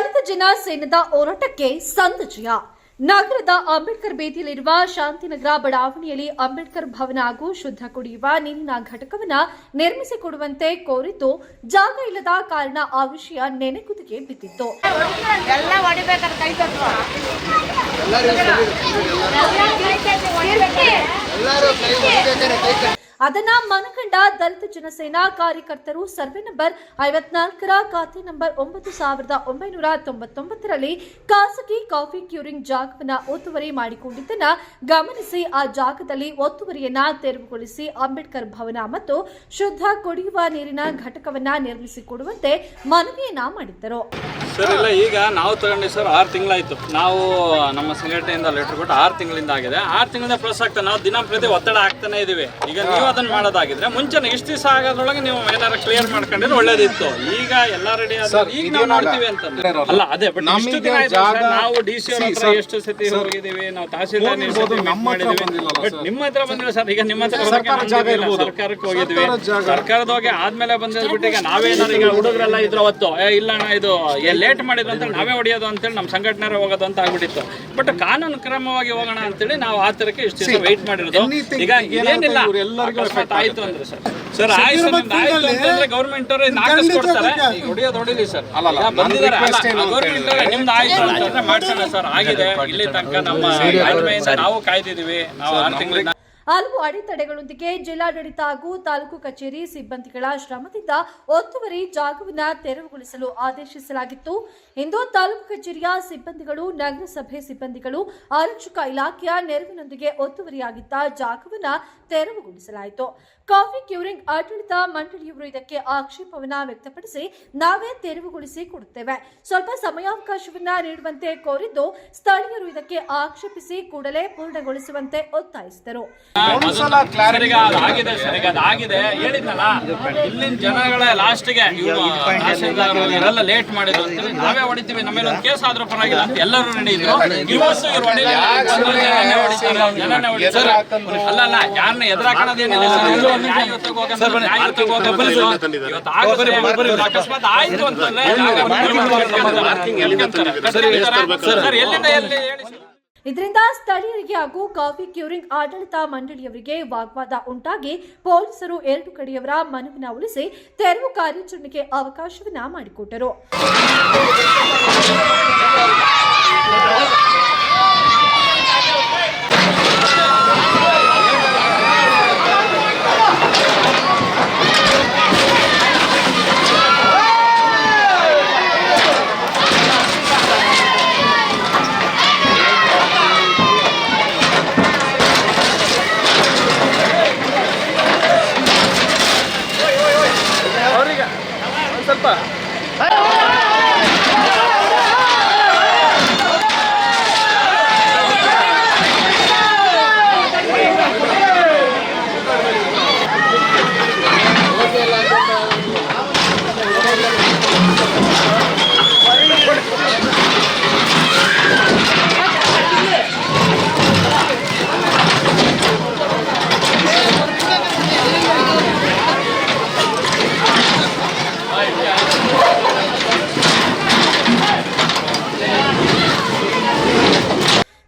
ದಲಿತ ಜನ ಸೇನದ ಹೋರಾಟಕ್ಕೆ ಸಂದ ಜಯ. ನಗರದ ಅಂಬೇಡ್ಕರ್ ಬೇದಿಯಲ್ಲಿರುವ ಶಾಂತಿನಗರ ಬಡಾವಣೆಯಲ್ಲಿ ಅಂಬೇಡ್ಕರ್ ಭವನ ಹಾಗೂ ಶುದ್ಧ ಕುಡಿಯುವ ನೀರಿನ ಘಟಕವನ್ನು ನಿರ್ಮಿಸಿಕೊಡುವಂತೆ ಕೋರಿದ್ದು ಜಾಗ ಇಲ್ಲದ ಕಾರಣ ಆ ವಿಷಯ ನೆನೆಗುದಿಗೆ ಬಿದ್ದಿತ್ತು. ಅದನ್ನ ಮನಗಂಡ ದಲಿತ ಜನಸೇನಾ ಕಾರ್ಯಕರ್ತರು ಸರ್ವೆ ನಂಬರ್ 54ರ ಖಾತೆ ನಂಬರ್ 9999ರಲ್ಲಿ ಖಾಸಗಿ ಕಾಫಿ ಕ್ಯೂರಿಂಗ್ ಜಾಗವನ್ನು ಒತ್ತುವರಿ ಮಾಡಿಕೊಂಡಿದ್ದನ್ನ ಗಮನಿಸಿ ಆ ಜಾಗದಲ್ಲಿ ಒತ್ತುವರಿಯನ್ನ ತೆರವುಗೊಳಿಸಿ ಅಂಬೇಡ್ಕರ್ ಭವನ ಮತ್ತು ಶುದ್ಧ ಕುಡಿಯುವ ನೀರಿನ ಘಟಕವನ್ನ ನಿರ್ಮಿಸಿಕೊಡುವಂತೆ ಮನವಿಯನ್ನ ಮಾಡಿದ್ದರು. ಸರ್ ಇಲ್ಲ, ಈಗ ನಾವು ತಗೊಂಡಿವಿ ಸರ್ 6 ತಿಂಗಳಾಯ್ತು. ನಾವು ನಮ್ಮ ಸಂಘಟನೆಯಿಂದ ಲೆಟರ್ ಕೊಟ್ಟು 6 ತಿಂಗಳಿಂದ ಆಗಿದೆ. 6 ತಿಂಗಳಿಂದ ಪ್ಲಸ್ ಆಗ್ತದೆ. ನಾವು ದಿನಂಪ್ರತಿ ಒತ್ತಡ ಆಗ್ತಾನೆ ಇದೀವಿ. ಈಗ ನೀವು ಅದನ್ನ ಮಾಡೋದಾಗಿದ್ರೆ ಮುಂಚೆ ಇಷ್ಟು ದಿವಸ ಆಗೋದ್ರೊಳಗೆ ನೀವು ಏನಾರು ಕ್ಲಿಯರ್ ಮಾಡ್ಕೊಂಡಿದ್ರೆ ಒಳ್ಳೇದಿತ್ತು. ಈಗ ಎಲ್ಲ ರೆಡಿ ಆದ್ರೆ ಈಗ ನಾವು ನೋಡ್ತೀವಿ ಅಂತಂದ್ರೆ ಅಲ್ಲ ಅದೇ. ಬಟ್ ಇಷ್ಟು ದಿನ ನಾವು ಡಿಸಿ ಅವ್ರ ಹತ್ರ ಎಷ್ಟು ಸತಿ ಹೋಗಿದ್ದೀವಿ, ನಾವು ತಹಸೀಲ್ದಾರ್ ಬಟ್ ನಿಮ್ಮ ಹತ್ರ ಬಂದಿಲ್ಲ ಸರ್. ಈಗ ನಿಮ್ಮ ಹತ್ರ ಸರ್ಕಾರಕ್ಕೆ ಹೋಗಿದ್ವಿ. ಸರ್ಕಾರದ ಹೋಗಿ ಆದ್ಮೇಲೆ ಬಂದಿದ್ಬಿಟ್ಟು ಈಗ ನಾವೇನಾರು ಈಗ ಹುಡುಗರೆಲ್ಲ ಇದ್ರ ಅವತ್ತು ಇಲ್ಲ ಅಣ್ಣ ಇದು ಲೇಟ್ ಮಾಡಿದ್ರು ಅಂತ ನಾವೇ ಹೊಡೆಯೋದು ಅಂತೇಳಿ ನಮ್ಮ ಸಂಘಟನೆ ಹೋಗೋದು ಅಂತ ಆಗ್ಬಿಟ್ಟಿತ್ತು. ಬಟ್ ಕಾನೂನು ಕ್ರಮವಾಗಿ ಹೋಗೋಣ ಅಂತೇಳಿ ನಾವು ಆ ತರಕ್ಕೆ ಇಷ್ಟು ದಿವಸ ವೆಯ್ಟ್ ಮಾಡಿರೋದು. ಈಗ ಏನಿಲ್ಲ ಆಯ್ತು ಅಂದ್ರೆ ಸರ್ ಆಯ್ತು ಅಂತಂದ್ರೆ ಗೌರ್ಮೆಂಟ್ ಅವರು ಕೊಡ್ತಾರೆ. ಹೊಡೆಯೋದು ಹೊಡಿಲಿ ಸರ್. ಬಂದಿದ್ದಾರೆ ಗೌರ್ಮೆಂಟ್ ನಿಮ್ದು ಆಯ್ತು ಅಂತಂದ್ರೆ ಮಾಡ್ಸೋಣ ಸರ್. ಆಗಿದೆ ಇಲ್ಲಿ ತನಕ ನಮ್ಮ ನಾವು ಕಾಯ್ದಿದೀವಿ. ನಾವು 6 ತಿಂಗಳಿಂದ ಹಲವು ಅಡೆತಡೆಗಳೊಂದಿಗೆ ಜಿಲ್ಲಾಡಳಿತ ಹಾಗೂ ತಾಲೂಕು ಕಚೇರಿ ಸಿಬ್ಬಂದಿಗಳ ಶ್ರಮದಿಂದ ಒತ್ತುವರಿ ಜಾಗವನ್ನು ತೆರವುಗೊಳಿಸಲು ಆದೇಶಿಸಲಾಗಿತ್ತು. ಇಂದು ತಾಲೂಕು ಕಚೇರಿಯ ಸಿಬ್ಬಂದಿಗಳು, ನಗರಸಭೆ ಸಿಬ್ಬಂದಿಗಳು, ಆರಕ್ಷಕ ಇಲಾಖೆಯ ನೆರವಿನೊಂದಿಗೆ ಒತ್ತುವರಿಯಾಗಿದ್ದ ಜಾಗವನ್ನು ತೆರವುಗೊಳಿಸಲಾಯಿತು. ಕಾಫಿ ಕ್ಯೂರಿಂಗ್ ಆಡಳಿತ ಮಂಡಳಿಯವರು ಇದಕ್ಕೆ ಆಕ್ಷೇಪವನ್ನ ವ್ಯಕ್ತಪಡಿಸಿ ನಾವೇ ತೆರವುಗೊಳಿಸಿ ಕೊಡುತ್ತೇವೆ, ಸ್ವಲ್ಪ ಸಮಯಾವಕಾಶವನ್ನ ನೀಡುವಂತೆ ಕೋರಿದ್ದು ಸ್ಥಳೀಯರು ಇದಕ್ಕೆ ಆಕ್ಷೇಪಿಸಿ ಕೂಡಲೇ ಪೂರ್ಣಗೊಳಿಸುವಂತೆ ಒತ್ತಾಯಿಸಿದರು. ಹೇಳಿದ್ನಲ್ಲ, ಇಲ್ಲಿನ ಜನಗಳ ಲಾಸ್ಟ್ಗೆ ಇವರೆಲ್ಲ ಲೇಟ್ ಮಾಡಿದ್ರು ಅಂತ ನಾವೇ ಹೊಡಿತೀವಿ, ನಮ್ಮ ಮೇಲೆ ಒಂದು ಕೇಸ್ ಆದ್ರೂ ಪರವಾಗಿಲ್ಲ ಅಂತ ಎಲ್ಲರೂ ನಡೆಯಿದ್ರು. ಅಲ್ಲ ಯಾರನ್ನ ಎದುರಾಕೋದೇನಿಲ್ಲ. ಅಕಸ್ಮಾತ್ ಆಯ್ತು ಅಂತಂದ್ರೆ ಇದರಿಂದ ಸ್ಥಳೀಯರಿಗೆ ಹಾಗೂ ಕಾಫಿ ಕ್ಯೂರಿಂಗ್ ಆಡಳಿತ ಮಂಡಳಿಯವರಿಗೆ ವಾಗ್ವಾದ ಉಂಟಾಗಿ ಪೊಲೀಸರು 2 ಕಡೆಯವರ ಮನವಿನ ಉಳಿಸಿ ತೆರವು ಕಾರ್ಯಾಚರಣೆಗೆ ಅವಕಾಶವನ್ನ ಮಾಡಿಕೊಟ್ಟರು.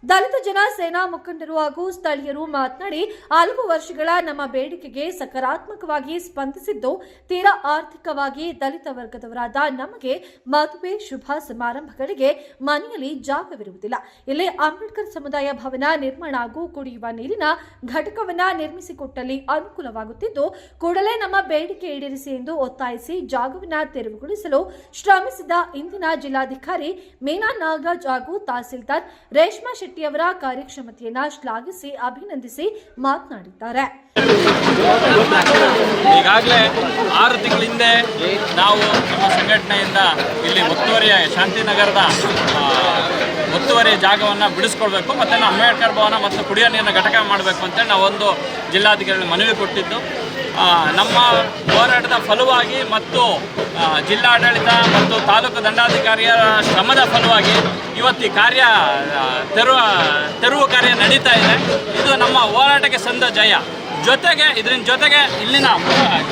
ದಲಿತ ಜನ ಸೇನಾ ಮುಖಂಡರು ಹಾಗೂ ಸ್ಥಳೀಯರು ಮಾತನಾಡಿ, ಹಲವು ವರ್ಷಗಳ ನಮ್ಮ ಬೇಡಿಕೆಗೆ ಸಕಾರಾತ್ಮಕವಾಗಿ ಸ್ಪಂದಿಸಿದ್ದು, ತೀರಾ ಆರ್ಥಿಕವಾಗಿ ದಲಿತ ವರ್ಗದವರಾದ ನಮಗೆ ಮದುವೆ ಶುಭ ಸಮಾರಂಭಗಳಿಗೆ ಮನೆಯಲ್ಲಿ ಜಾಗವಿರುವುದಿಲ್ಲ. ಇಲ್ಲಿ ಅಂಬೇಡ್ಕರ್ ಸಮುದಾಯ ಭವನ ನಿರ್ಮಾಣ ಹಾಗೂ ಕುಡಿಯುವ ನೀರಿನ ಘಟಕವನ್ನ ನಿರ್ಮಿಸಿಕೊಟ್ಟಲ್ಲಿ ಅನುಕೂಲವಾಗುತ್ತಿದ್ದು, ಕೂಡಲೇ ನಮ್ಮ ಬೇಡಿಕೆ ಈಡೇರಿಸಿ ಎಂದು ಒತ್ತಾಯಿಸಿ ಜಾಗವನ್ನ ತೆರವುಗೊಳಿಸಲು ಶ್ರಮಿಸಿದ ಇಂದಿನ ಜಿಲ್ಲಾಧಿಕಾರಿ ಮೀನಾ ನಾಗರಾಜ್ ಹಾಗೂ ತಹಸೀಲ್ದಾರ್ ರೇಷ್ಮಾ ಶೆಟ್ಟಿ ಅವರ ಕಾರ್ಯಕ್ಷಮತೆಯನ್ನ ಶ್ಲಾಘಿಸಿ ಅಭಿನಂದಿಸಿ ಮಾತನಾಡಿದ್ದಾರೆ. ಈಗಾಗಲೇ 6 ತಿಂಗಳ ಹಿಂದೆ ನಾವು ನಮ್ಮ ಸಂಘಟನೆಯಿಂದ ಇಲ್ಲಿ ಒತ್ತುವರಿಯ ಶಾಂತಿನಗರದ ಒತ್ತುವರಿ ಜಾಗವನ್ನು ಬಿಡಿಸ್ಕೊಳ್ಬೇಕು ಮತ್ತು ಅಂಬೇಡ್ಕರ್ ಭವನ ಮತ್ತು ಕುಡಿಯೋ ನೀರಿನ ಘಟಕ ಮಾಡಬೇಕು ಅಂತೇಳಿ ನಾವೊಂದು ಜಿಲ್ಲಾಧಿಕಾರಿಗಳು ಮನವಿ ಕೊಟ್ಟಿದ್ದು. ನಮ್ಮ ಹೋರಾಟದ ಫಲವಾಗಿ ಮತ್ತು ಜಿಲ್ಲಾಡಳಿತ ಮತ್ತು ತಾಲೂಕು ದಂಡಾಧಿಕಾರಿಯ ಶ್ರಮದ ಫಲವಾಗಿ ಇವತ್ತು ಈ ಕಾರ್ಯ ತೆರವು ಕಾರ್ಯ ನಡೀತಾ ಇದೆ. ಇದು ನಮ್ಮ ಹೋರಾಟಕ್ಕೆ ಸಂದ ಜಯ. ಜೊತೆಗೆ ಇದರಿಂದ ಜೊತೆಗೆ ಇಲ್ಲಿನ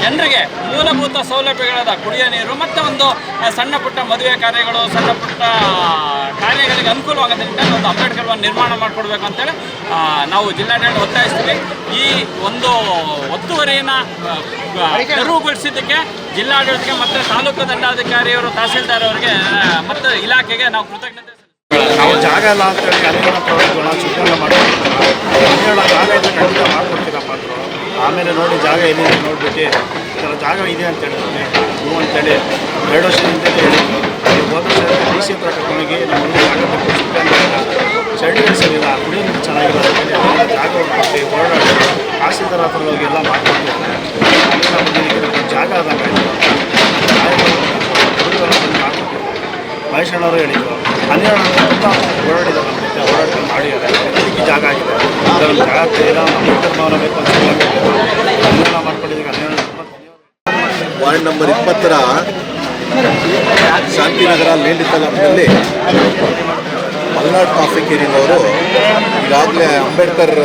ಜನರಿಗೆ ಮೂಲಭೂತ ಸೌಲಭ್ಯಗಳಾದ ಕುಡಿಯೋ ನೀರು ಮತ್ತು ಒಂದು ಸಣ್ಣ ಪುಟ್ಟ ಮದುವೆ ಕಾರ್ಯಗಳು, ಸಣ್ಣ ಪುಟ್ಟ ಕಾರ್ಯಗಳಿಗೆ ಅನುಕೂಲವಾಗುತ್ತೆ ನಿಟ್ಟಿನಲ್ಲಿ ಒಂದು ಅಂಬೇಡ್ಕರ್ ಭವನ ನಿರ್ಮಾಣ ಮಾಡಿಕೊಡ್ಬೇಕು ಅಂತೇಳಿ ನಾವು ಜಿಲ್ಲಾಡಳಿತ ಒತ್ತಾಯಿಸ್ತೀವಿ. ಈ ಒಂದು ಒತ್ತುವರಿಯನ್ನು ತೆರವುಗೊಳಿಸಿದ್ದಕ್ಕೆ ಜಿಲ್ಲಾಡಳಿತಕ್ಕೆ ಮತ್ತು ತಾಲೂಕು ದಂಡಾಧಿಕಾರಿಯವರು, ತಹಸೀಲ್ದಾರ್ ಅವರಿಗೆ ಮತ್ತು ಇಲಾಖೆಗೆ ನಾವು ಕೃತಜ್ಞತೆ. ನಾವು ಜಾಗ ಇಲ್ಲ ಅಂತೇಳಿ ಅಲ್ಲಿನ ಪ್ರವೇಶಗಳ ಸುತ್ತಲ ಮಾಡ್ಕೊಡ್ತೀವಿ. ಜಾಗ ಇದೆ ಖಂಡಿತ ಮಾಡ್ಕೊಡ್ತೀರಪ್ಪ ಅಂದರು. ಆಮೇಲೆ ನೋಡಿ ಜಾಗ ಏನಿದೆ ನೋಡ್ಬಿಟ್ಟು ಈ ಥರ ಜಾಗ ಇದೆ ಅಂತ ಹೇಳಿದ್ರೆ ಹ್ಞೂ ಅಂತೇಳಿ 2 ವರ್ಷದಿಂದ ಹೇಳಿದ್ರು. ಹೋದ ವರ್ಷ DC ಹತ್ರ ಕರ್ಕೊಂಡೋಗಿ ನಮ್ಮ ಸರ್ಟಿಫಿಕೇಟ್ಸ್ ಇಲ್ಲ, ಕುಡಿಯೋ ನೀರು ಚೆನ್ನಾಗಿಲ್ಲ ಅಂತೇಳಿ ಅಲ್ಲಿಂದ ಜಾಗ ಕೊಡ್ತೀವಿ. ಓಡಾಡಿ ತಹಸೀಲ್ದಾರ್ ಹತ್ರ ಹೋಗಿ ಎಲ್ಲ ಮಾಡ್ಕೊಡ್ತೀವಿ. ಅಲ್ಲಿಂದ ಜಾಗ ಆದಾಗ ಮಹೇಶಣ್ಣವರು ಹೇಳಿದರು 12 ತುಂಬ ಓಡಾಡಿದ್ದಾರೆ, ಓಡಾಡ್ಕೊಂಡು ಮಾಡಿದ್ದಾರೆ. ಇದಕ್ಕೆ ಜಾಗ ಆಗಿದೆ. ಜಾಗ ಇಲ್ಲ, ಅಂಬೇಡ್ಕರ್ ಭವನ ಬೇಕು ಅಂತ ಅಲ್ಲೆಲ್ಲ ಮಾಡ್ಕೊಂಡಿದ್ದೀವಿ. 12 ವಾರ್ಡ್ ನಂಬರ್ 20ರ ಶಾಂತಿನಗರ ಲೇಂಡಿ ತಾಲೂಕಿನಲ್ಲಿ ಮಲ್ನಾಡ್ ಕಾಫಿ ಕೇರಿಂಗ್ ಅವರು ಈಗಾಗಲೇ ಅಂಬೇಡ್ಕರ್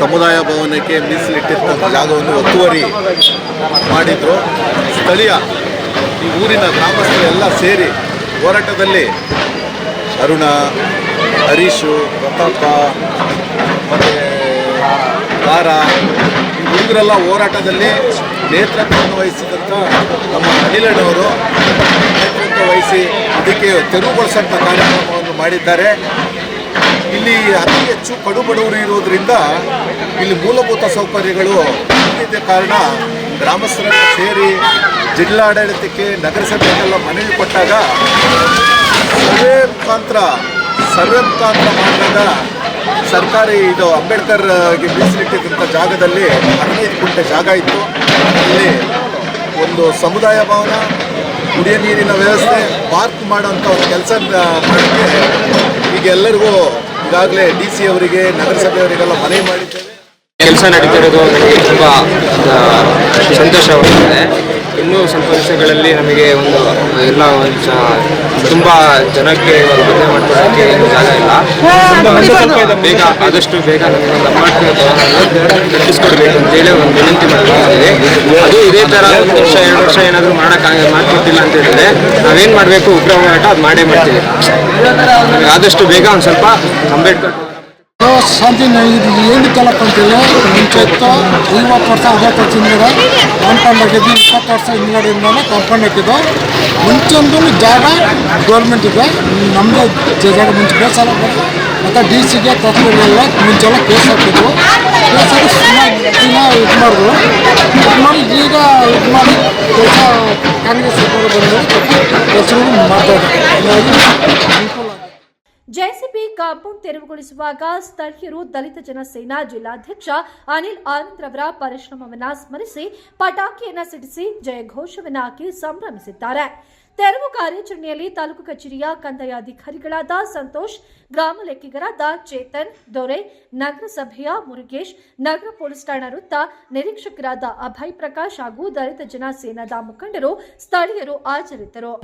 ಸಮುದಾಯ ಭವನಕ್ಕೆ ಮೀಸಲಿಟ್ಟಿರ್ತಕ್ಕಂಥ ಜಾಗವನ್ನು ಒತ್ತುವರಿ ಮಾಡಿದರು. ಸ್ಥಳೀಯ ಈ ಊರಿನ ಗ್ರಾಮಸ್ಥರು ಎಲ್ಲ ಸೇರಿ ಹೋರಾಟದಲ್ಲಿ ಅರುಣ, ಹರೀಶು, ಪ್ರತಾಪ ಮತ್ತು ತಾರ ಇವರೆಲ್ಲ ಹೋರಾಟದಲ್ಲಿ ನೇತೃತ್ವವನ್ನು ವಹಿಸಿದಂಥ ನಮ್ಮ ಅನಿಲಣ್ಣವರು ನೇತೃತ್ವ ವಹಿಸಿ ಇದಕ್ಕೆ ತೆರವುಗೊಳಿಸಂಥ ಕಾರ್ಯಕ್ರಮವನ್ನು ಮಾಡಿದ್ದಾರೆ. ಇಲ್ಲಿ ಅತಿ ಹೆಚ್ಚು ಕಡುಬಡವರು ಇರೋದರಿಂದ ಇಲ್ಲಿ ಮೂಲಭೂತ ಸೌಕರ್ಯಗಳು ಇದ್ದ ಕಾರಣ ಗ್ರಾಮಸ್ಥರನ್ನು ಸೇರಿ ಜಿಲ್ಲಾಡಳಿತಕ್ಕೆ, ನಗರಸಭೆಗೆಲ್ಲ ಮನವಿ ಕೊಟ್ಟಾಗ ಸರ್ವೆ ಮುಖಾಂತರ ಮಾಡಿದಾಗ ಸರ್ಕಾರಿ ಇದು ಅಂಬೇಡ್ಕರ್ಗೆ ಮೀಸಲಿಟ್ಟಿದ್ದಂಥ ಜಾಗದಲ್ಲಿ 15 ಗುಂಟೆ ಜಾಗ ಇತ್ತು. ಅಲ್ಲಿ ಒಂದು ಸಮುದಾಯ ಭವನ, ಕುಡಿಯೋ ನೀರಿನ ವ್ಯವಸ್ಥೆ, ಪಾರ್ಕ್ ಮಾಡೋಂಥ ಒಂದು ಕೆಲಸ ಮಾಡೋಕ್ಕೆ ಈಗ ಎಲ್ಲರಿಗೂ ಈಗಾಗಲೇ DC ಅವರಿಗೆ, ನಗರಸಭೆಯವರಿಗೆಲ್ಲ ಮನವಿ ಮಾಡಿದ್ದೇವೆ. ಕೆಲಸ ನಡೀತಿರೋದು ನನಗೆ ತುಂಬ ಸಂತೋಷವಾಗಿದೆ. ಇನ್ನೂ ಸ್ವಲ್ಪ ದಿವಸಗಳಲ್ಲಿ ನಮಗೆ ಒಂದು ಎಲ್ಲ ತುಂಬ ಜನಕ್ಕೆ ಮದುವೆ ಮಾಡ್ಕೊಳ್ಳೋಕ್ಕೆ ಏನು ಜಾಗ ಇಲ್ಲ. ಬೇಗ ಆದಷ್ಟು ಬೇಗ ನಮಗೆ ಒಂದು ಅಂಬೇಡ್ಕರ್ ಭವನವನ್ನು ಕಟ್ಟಿಸ್ಕೊಡ್ಬೇಕು ಅಂತೇಳಿ ಒಂದು ವಿನಂತಿ ಮಾಡ್ಕೊಂಡಿದ್ದೀವಿ. ಅದು ಇದೇ ಥರ 1 ವರ್ಷ 2 ವರ್ಷ ಏನಾದರೂ ಮಾಡ್ಕೊಟ್ಟಿಲ್ಲ ಅಂತ ಹೇಳಿದ್ರೆ ನಾವೇನು ಮಾಡಬೇಕು, ಉಗ್ರ ಹೋರಾಟ ಅದು ಮಾಡೇ ಮಾಡ್ತೀವಿ. ನಮಗೆ ಆದಷ್ಟು ಬೇಗ ಒಂದು ಸ್ವಲ್ಪ ಅಂಬೇಡ್ಕರ್ ಶಾಂತಿ ಏನು ತಾಲೂಕು ಅಂತೇಳಿ ಮುಂಚೆ ಇತ್ತು. 50 ವರ್ಷ 60 ವರ್ಷ ಹಿಂದ್ಗಡೆ ಕಾಂಪೌಂಡ್ ಹಾಕಿದ್ದು, 20 ವರ್ಷ ಹಿಂದ್ಗಡೆಯಿಂದಲೇ ಕಾಂಪೌಂಡ್ ಹಾಕಿದ್ದು. ಮುಂಚೆಂದು ಜಾಗ ಗೌರ್ಮೆಂಟ್ ಇದೆ, ನಮ್ಮದೇ ಜಾಗ ಮುಂಚೆ ಕೇಸಲ್ಲ ಮತ್ತು DCಗೆ ತಹಸೀಲ್ದಾರ್ಗೆಲ್ಲ ಮುಂಚೆಲ್ಲ ಕೇಸ್ ಹಾಕಿದ್ರು. ಕೇಸ್ ಹಾಕಿ ಸುಮಾರು ಇದು ಮಾಡಿದ್ರು. ಮಾಡಿ ಈಗ ಇದು ಮಾಡಿ ಕೆಲಸ ಕಾಂಗ್ರೆಸ್ ಸರ್ಕಾರ ಬಂದು ಕೆಲಸಗಳು ಮಾಡ್ತಾಯಿದ್ದಾರೆ. ಅನುಕೂಲ. ಜೆಸಿಬಿ ಕಾಂಪೌಂಡ್ ತೆರವುಗೊಳಿಸುವಾಗ ಸ್ಥಳೀಯರು ದಲಿತ ಜನಸೇನಾ ಜಿಲ್ಲಾಧ್ಯಕ್ಷ ಅನಿಲ್ ಆನಂದ್ ರವರ ಪರಿಶ್ರಮವನ್ನ ಸ್ಮರಿಸಿ ಪಟಾಕಿಯನ್ನ ಸಿಡಿಸಿ ಜಯಘೋಷವನ್ನ ಹಾಕಿ ಸಂಭ್ರಮಿಸಿದ್ದಾರೆ. ತೆರವು ಕಾರ್ಯಾಚರಣೆಯಲ್ಲಿ ತಾಲೂಕು ಕಚೇರಿಯ ಕಂದಾಯ ಅಧಿಕಾರಿಗಳಾದ ಸಂತೋಷ್, ಗ್ರಾಮ ಲೆಕ್ಕಿಗರಾದ ಚೇತನ್, ದೊರೆ, ನಗರಸಭೆಯ ಮುರುಗೇಶ್, ನಗರ ಪೊಲೀಸ್ ಠಾಣಾ ವೃತ್ತ ನಿರೀಕ್ಷಕರಾದ ಅಭಯ್ ಪ್ರಕಾಶ್ ಹಾಗೂ ದಲಿತ ಜನಸೇನಾದ ಮುಖಂಡರು, ಸ್ಥಳೀಯರು ಹಾಜರಿದ್ದರು.